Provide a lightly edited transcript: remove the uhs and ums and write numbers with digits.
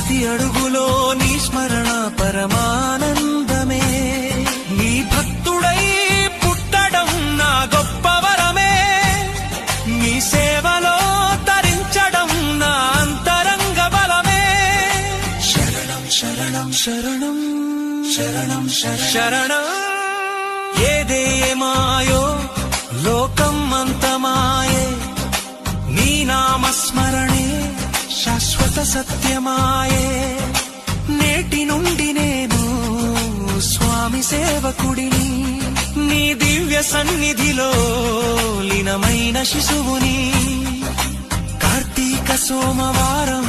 ప్రతి అడుగులో నీ స్మరణ పరమానందమే. నీ భక్తుడై పుట్టడం నా గొప్ప వరమే. నీ సేవలో తరించడం నా అంతరంగ బలమే. శరణం శరణం శరణం శరణం శరణం. ఏదేమాయో లోకం అంతమాయే, నీ నామస్మరణే శాశ్వత సత్యమాయే. నేటి నుండి నేను స్వామి సేవకుడిని, నీ దివ్య సన్నిధిలో లీనమైన శిశువుని. కార్తీక సోమవారం